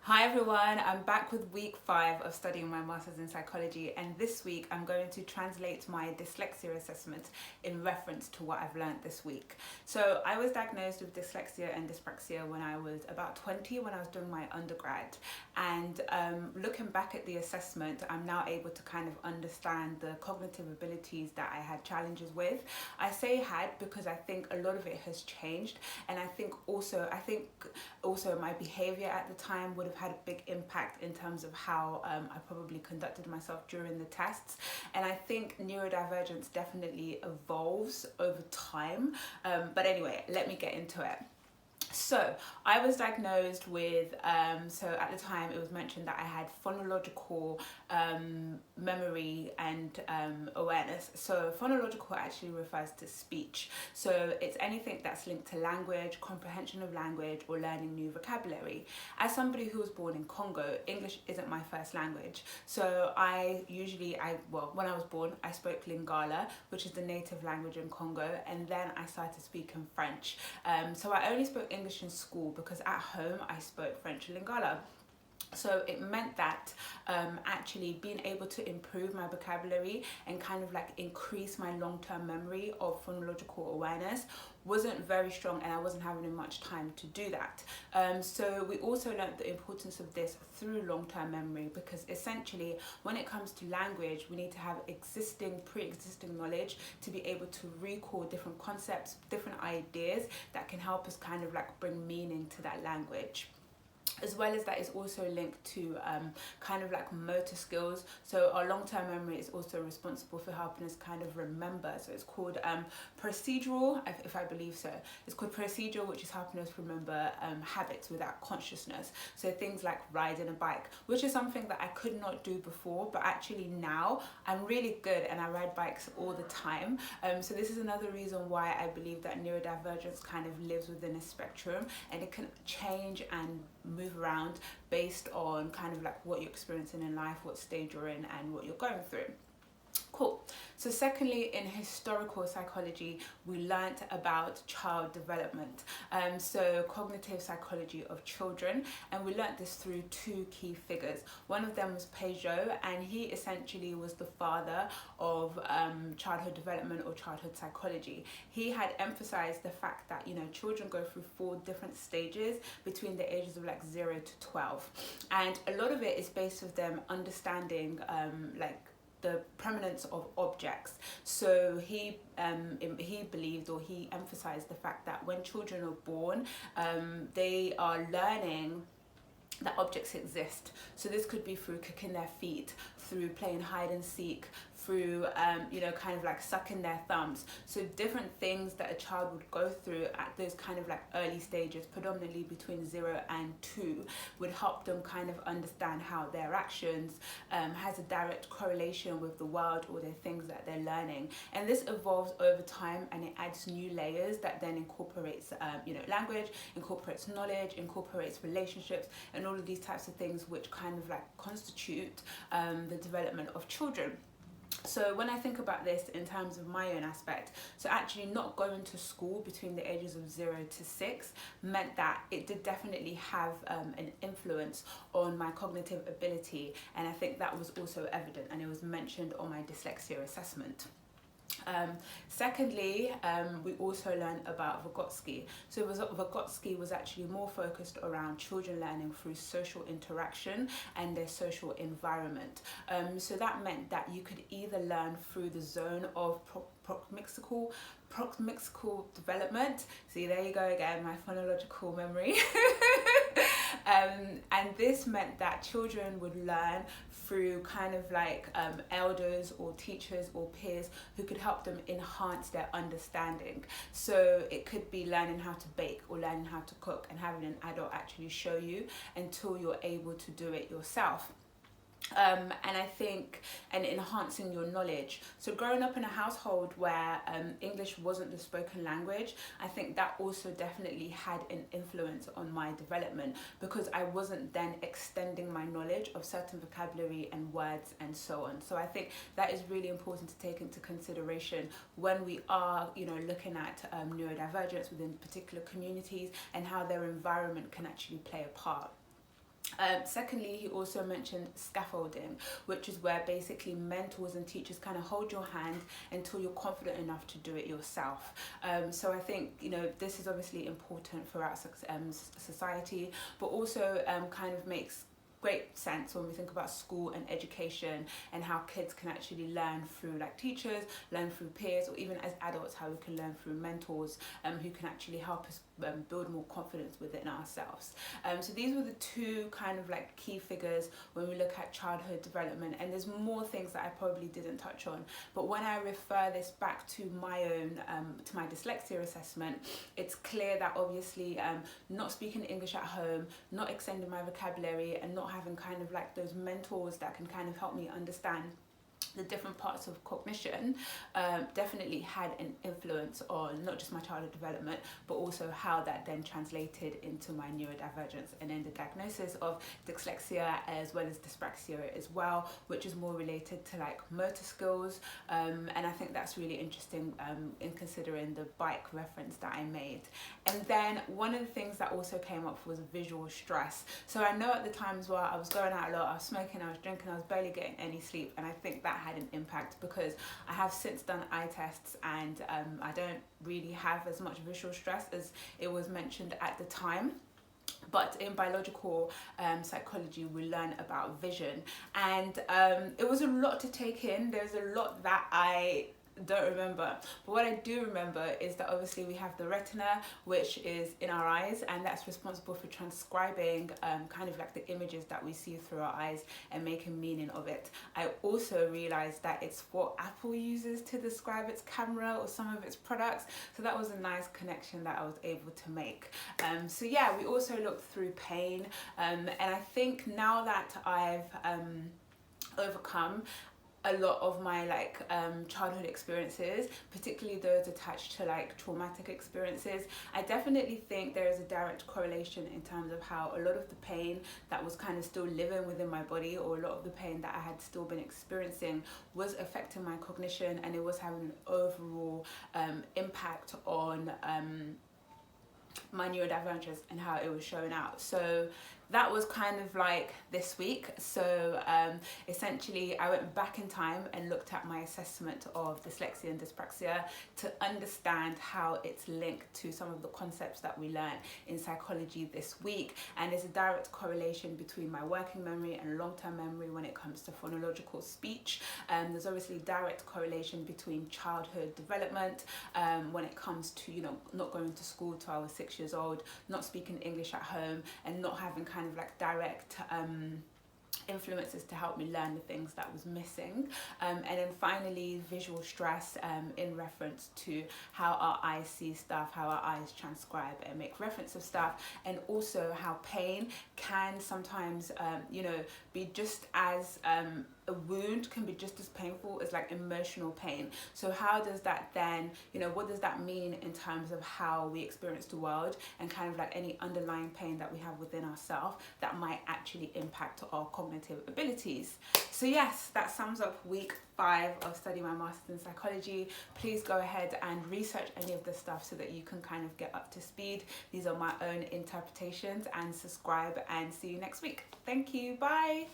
Hi everyone, I'm back with week 5 of studying my Masters in Psychology, and this week I'm going to translate my dyslexia assessment in reference to what I've learned this week. So I was diagnosed with dyslexia and dyspraxia when I was about 20, when I was doing my undergrad, and looking back at the assessment, I'm now able to kind of understand the cognitive abilities that I had challenges with. I say had because I think a lot of it has changed, and I think also my behavior at the time would have had a big impact in terms of how I probably conducted myself during the tests. And I think neurodivergence definitely evolves over time. But anyway, let me get into it. So I was diagnosed with, so at the time it was mentioned that I had phonological memory and awareness. So phonological actually refers to speech. So it's anything that's linked to language, comprehension of language, or learning new vocabulary. As somebody who was born in Congo, English isn't my first language. So when I was born, I spoke Lingala, which is the native language in Congo, and then I started speaking French. So I only spoke English in school because at home I spoke French Lingala. So it meant that actually being able to improve my vocabulary and kind of like increase my long-term memory of phonological awareness wasn't very strong, and I wasn't having much time to do that. So we also learned the importance of this through long-term memory, because essentially when it comes to language, we need to have pre-existing knowledge to be able to recall different concepts, different ideas that can help us kind of like bring meaning to that language. As well as that is also linked to kind of like motor skills. So our long-term memory is also responsible for helping us kind of remember. So it's called procedural, if I believe so. It's called procedural, which is helping us remember habits without consciousness. So things like riding a bike, which is something that I could not do before, but actually now I'm really good and I ride bikes all the time. So this is another reason why I believe that neurodivergence kind of lives within a spectrum, and it can change and move around based on kind of like what you're experiencing in life, what stage you're in, and what you're going through. Cool. So secondly, in historical psychology, we learnt about child development, so cognitive psychology of children, and we learnt this through two key figures. One of them was Piaget, and he essentially was the father of childhood development or childhood psychology. He had emphasized the fact that, children go through 4 different stages between the ages of like 0 to 12, and a lot of it is based with them understanding the prominence of objects. So he believed, or he emphasized the fact that when children are born, they are learning that objects exist. So this could be through kicking their feet, through playing hide and seek, through kind of like sucking their thumbs. So different things that a child would go through at those kind of like early stages, predominantly between 0 and 2, would help them kind of understand how their actions has a direct correlation with the world or the things that they're learning. And this evolves over time, and it adds new layers that then incorporates language, incorporates knowledge, incorporates relationships, and all of these types of things which kind of like constitute the development of children. So when I think about this in terms of my own aspect, so actually not going to school between the ages of 0 to 6 meant that it did definitely have an influence on my cognitive ability, and I think that was also evident, and it was mentioned on my dyslexia assessment. Secondly, we also learned about Vygotsky. So Vygotsky was actually more focused around children learning through social interaction and their social environment. So that meant that you could either learn through the zone of proximal development. See, there you go again, my phonological memory. And this meant that children would learn through kind of like elders or teachers or peers who could help them enhance their understanding. So it could be learning how to bake or learning how to cook and having an adult actually show you until you're able to do it yourself. And I think, and enhancing your knowledge. So growing up in a household where English wasn't the spoken language, I think that also definitely had an influence on my development, because I wasn't then extending my knowledge of certain vocabulary and words and so on. So I think that is really important to take into consideration when we are, looking at neurodivergence within particular communities and how their environment can actually play a part. Secondly, he also mentioned scaffolding, which is where basically mentors and teachers kind of hold your hand until you're confident enough to do it yourself. So I think, this is obviously important for our society, but also kind of makes great sense when we think about school and education and how kids can actually learn through like teachers, learn through peers, or even as adults how we can learn through mentors who can actually help us build more confidence within ourselves. So these were the two kind of like key figures when we look at childhood development, and there's more things that I probably didn't touch on, but when I refer this back to my own to my dyslexia assessment, it's clear that obviously not speaking English at home, not extending my vocabulary, and not having kind of like those mentors that can kind of help me understand the different parts of cognition definitely had an influence on not just my childhood development, but also how that then translated into my neurodivergence and then the diagnosis of dyslexia as well as dyspraxia as well, which is more related to like motor skills. And I think that's really interesting in considering the bike reference that I made. And then one of the things that also came up was visual stress. So I know at the times where I was going out a lot, I was smoking, I was drinking, I was barely getting any sleep, and I think that had an impact because I have since done eye tests and I don't really have as much visual stress as it was mentioned at the time. But in biological psychology, we learn about vision, and it was a lot to take in. There's a lot that I don't remember, but what I do remember is that obviously we have the retina, which is in our eyes, and that's responsible for transcribing kind of like the images that we see through our eyes and making meaning of it. I also realized that it's what Apple uses to describe its camera or some of its products, so that was a nice connection that I was able to make. So yeah, we also looked through pain, and I think now that I've overcome a lot of my childhood experiences, particularly those attached to like traumatic experiences, I definitely think there is a direct correlation in terms of how a lot of the pain that was kind of still living within my body, or a lot of the pain that I had still been experiencing, was affecting my cognition, and it was having an overall impact on my neurodivergence and how it was showing out. So that was kind of like this week. So essentially I went back in time and looked at my assessment of dyslexia and dyspraxia to understand how it's linked to some of the concepts that we learned in psychology this week, and there's a direct correlation between my working memory and long-term memory when it comes to phonological speech. There's obviously direct correlation between childhood development when it comes to not going to school till I was 6 years old, not speaking English at home, and not having kind of like direct influences to help me learn the things that was missing. And then finally, visual stress in reference to how our eyes see stuff, how our eyes transcribe and make reference of stuff, and also how pain can sometimes be just as a wound can be just as painful as like emotional pain. So how does that then, what does that mean in terms of how we experience the world, and kind of like any underlying pain that we have within ourselves that might actually impact our cognitive abilities. So yes, that sums up week 5 of studying my master's in psychology. Please go ahead and research any of this stuff so that you can kind of get up to speed. These are my own interpretations, and subscribe, and see you next week. Thank you, bye.